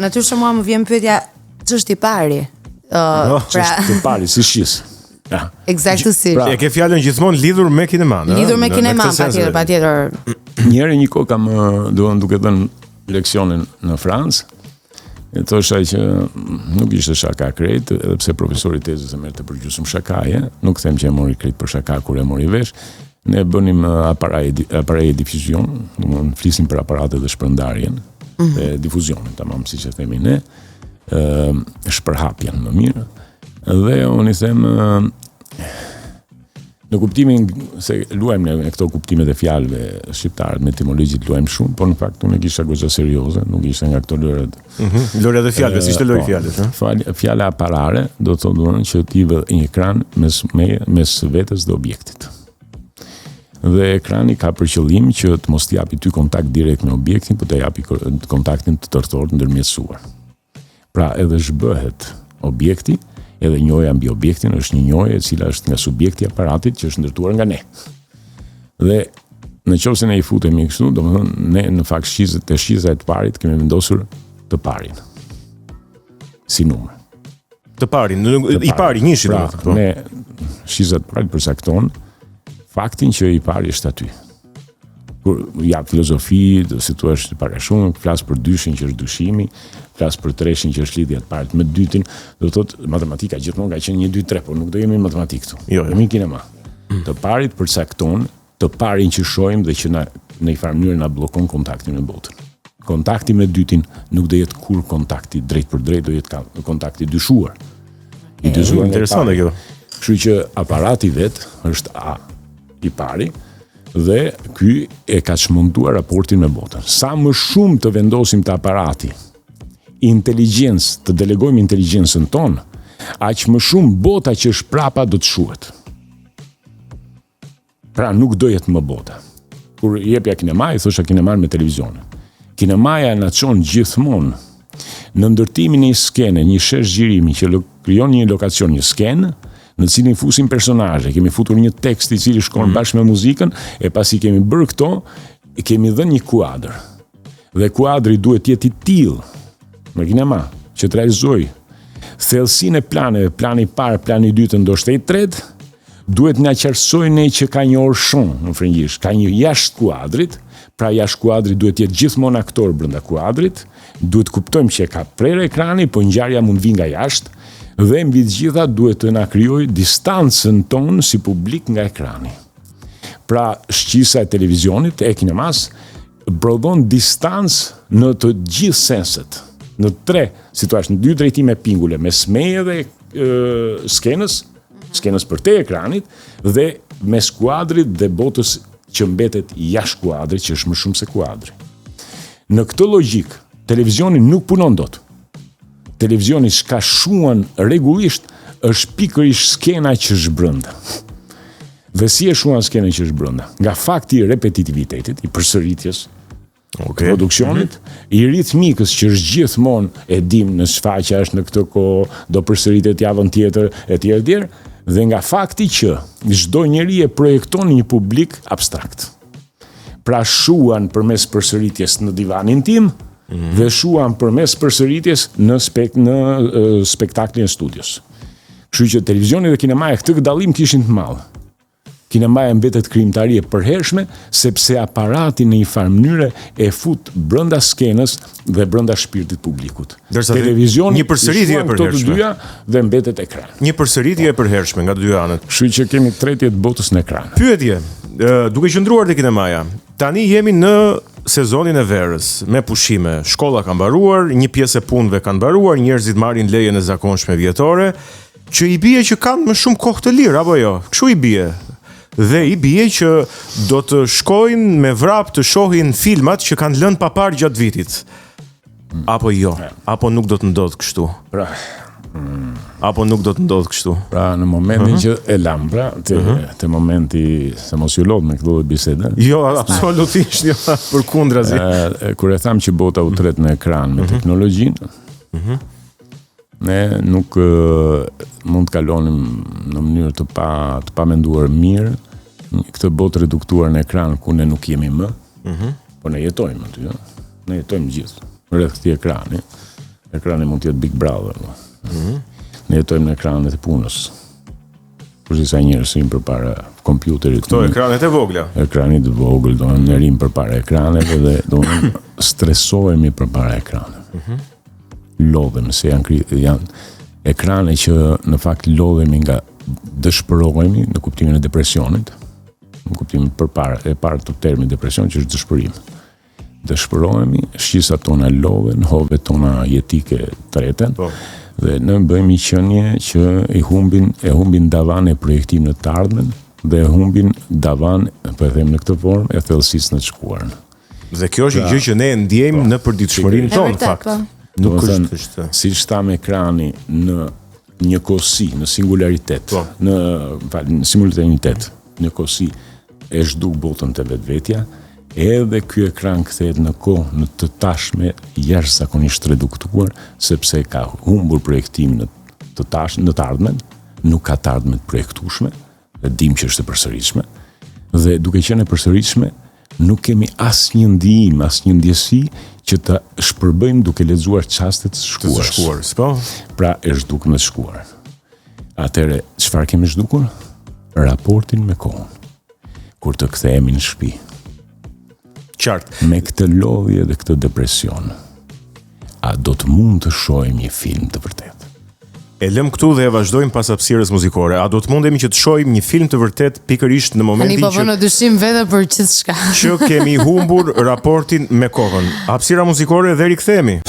natyrisht mua më vjen pyetja ç'është i pari. Ç'është i pari si shis. Ja. Eksaktësisht. Pra, e ke fjalën gjithmonë lidhur me kineman, lidhur me kineman, patjetër. Njëri një kohë kam duke dhënë leksionin në Francë. E thosha që nuk ishte shaka krejt, edhe pse profesori tezës e merrte për gjysmë shakaje, nuk them që e mori krejt për shaka kur e mori vesh. Ne bënim aparaj difuzion, domethënë flisim për aparatet dhe shpërndarjen e difuzionit, tamam siç e themi ne, shpërhapjen më mirë. Dhe unë i them në kuptimin se luajmë në këto kuptimet e fjalëve shqiptarët me etimologjit luajmë shumë, por në fakt unë kisha goxha serioze, nuk ishte nga këto lëret. Lëret e fjalëve, si ishte lojë fjalës, Fjala aparare do të thonë që ti vë një ekran mes vetes dhe objektit. Dhe ekrani ka për qëllim që të mos t'japi ty kontakt direkt me objektin, por të japi kontaktin të tërthor ndërmjetësuar. Pra edhe zhbëhet objekti, edhe njohja mbi objektin është një njohje e cila është nga subjekti i aparatit që është ndërtuar nga ne. Dhe nëse ne I futemi kështu, domethënë ne në fakt shqiza e të parit kemi vendosur të parin. Si numër. Të parin, I pari njëshi domethënë. Ne shqiza e të parit përcakton faktin që I pari është aty. Kur jap filozofi, si thua është para shumë, flas për dyshin që është dyshimi, flas për treshin që është lidhja e parë me dytin, do të thotë matematika gjithmonë ka qenë 1 2 3, por nuk do jemi në matematikë këtu. Jo. Jemi kinema. Të parit përcakton të parin që shohim dhe që në një farë mënyrë na bllokon kontaktin me botën. Kontakti me dytin nuk do jetë kur kontakti drejt për drejt, do jetë kontakti dyshuar. I dyshuar interesante kjo. Kështu që aparati vet është I pari dhe ky e ka çmontuar raportin me botën. Sa më shumë të vendosim të aparati inteligjencë, të delegojmë inteligjencën tonë, aq më shumë bota që është prapa do të shuhet. Pra nuk do jetë më bota. Kur jepja kinema, I thosha kineman me televizionin. Kinemaja na çon gjithmonë në ndërtimin e një skene, një shesh gjirimi që krijon një lokacion, një skenë, në cilin fusim personazhe, kemi futur një tekst I cili shkon bashkë me muzikën, e pasi kemi bërë këto, kemi dhënë një kuadër. Dhe kuadri duhet të jetë I tillë në kinema që të realizojë thellësinë e planeve, plani I parë, plani I dytë, ndoshta I tretë, duhet na qartësojë ne që ka një orshon në frëngjisht, ka një jashtë kuadrit, pra jashtë kuadrit duhet të jetë gjithmonë aktor brenda kuadrit, duhet kuptojmë që ka prerë ekrani, po ngjarja mund vi nga jashtë. Dhe mbi të gjitha duhet të na krijojë distancën tonë si publik nga ekrani. Pra shqisa e televizionit, e kinemas, prodhon distancë në të gjithë senset, në 3 situash, në 2 drejtime pingule, mes meje dhe skenës për te ekranit, dhe mes kuadrit dhe botës që mbetet jashtë kuadrit, që është më shumë se kuadri. Në këtë logjik, televizioni nuk punon dot. Televizioni shka shuan rregullisht është pikërisht skena që është brenda. Dhe si e shuan skena që është brenda? Nga fakti I repetitivitetit, I përsëritjes, produksionit, I ritmikës që është gjithmonë e dim në shfaqja është në këtë kohë, do përsëritet javën tjetër, etj. Dhe nga fakti që çdo njeri e projekton një publik abstrakt. Pra shuan përmes përsëritjes në divanin tim, dhe shuan përmes përsëritjes në spektaklin e studios. Kështu që televizioni dhe kinemaja këtë dallim kishin të madh. Kinemaja mbetet krijimtari e përhershme sepse aparati në një farë mënyre e fut brenda skenës dhe brenda shpirtit publikut. Televizioni një përsëritje e përhershme dhe mbetet ekran. Një përsëritje e përhershme nga 2 anët. Kështu që kemi tretje të botës në ekran. Pyetje, duke qëndruar te kinemaja, tani jemi në sezonin e verës, me pushime, shkolla ka mbaruar, një pjesë e punëve kanë mbaruar, njerëzit marrin lejen e zakonshme vjetore, që I bie që kanë më shumë kohë të lirë apo jo? Kështu I bie. Dhe I bie që do të shkojnë me vrap të shohin filmat që kanë lënë pa parë gjatë vitit. Apo jo? Apo nuk do të ndodhë kështu? Apo nuk do të ndodhë kështu? Pra në momentin që e lam, pra, te momenti se mos ju lodh me këtë bisede. Jo, absolutisht jo, përkundrazi. Kur e tham që bota u tret në ekran me teknologjinë, ne nuk mund të kalonim në mënyrë të pa menduar mirë këtë botë reduktuar në ekran ku ne nuk jemi më, po ne jetojmë aty, ne jetojmë gjithë rreth këtij ekrani. Ekrani mund të jetë Big Brother. Ne jetojmë në ekranet e punës. Kurse sa njerëz rim përpara kompjuterit. Këto ekranet e vogla. Ekranit të vogël, do ne rim përpara ekraneve dhe do stresohemi përpara ekraneve. Lodhemi se janë ekrane që në fakt lodhemi nga dëshpërohemi në kuptimin e depresionit, në kuptimin e parë të termit depresion që është dëshpërim. Dëshpërohemi, shqisat tona lodhen, hovet tona jetike treten, dhe ne bëjmë qenie që e humbin davan e projektim në të ardhmen dhe e humbin davan, po e them në këtë formë, e thellësisë në të shkuarën. Dhe kjo është një gjë që ne e ndjejmë në përditshmërinë tonë në fakt. Nuk është si shtam ekrani në njëkohësi, në singularitet, në simultanitet, njëkohësi e zhduk botën të vetvetja, edhe ky ekran kthehet në kohë, në të tashme jashtëzakonisht reduktuar, sepse ka humbur projektimin në të ardhmen, nuk ka të ardhmet projektueshme, dhe dim që është e përsëritshme, dhe duke qenë e përsëritshme, nuk kemi asnjë ndihim, asnjë ndjesi që të shpërbëjmë duke lexuar çastet të shkuarës. Po. Pra e zhdukëm të shkuarën. Atëre, çfarë kemi zhdukur? Raportin me kohën. Kur të kthehemi në shtëpi. Qartë. Me këtë lodhje dhe këtë depresion, a do të mund të shohim një film të vërtet? E lëm këtu dhe e vazhdojmë pas hapësirës muzikore. A do të mundemi që të shohim një film të vërtet pikërisht në momentin që... Ani po në dyshim vete për gjithçka. Që kemi humbur raportin me kohën. Hapësira muzikore dhe rikthehemi.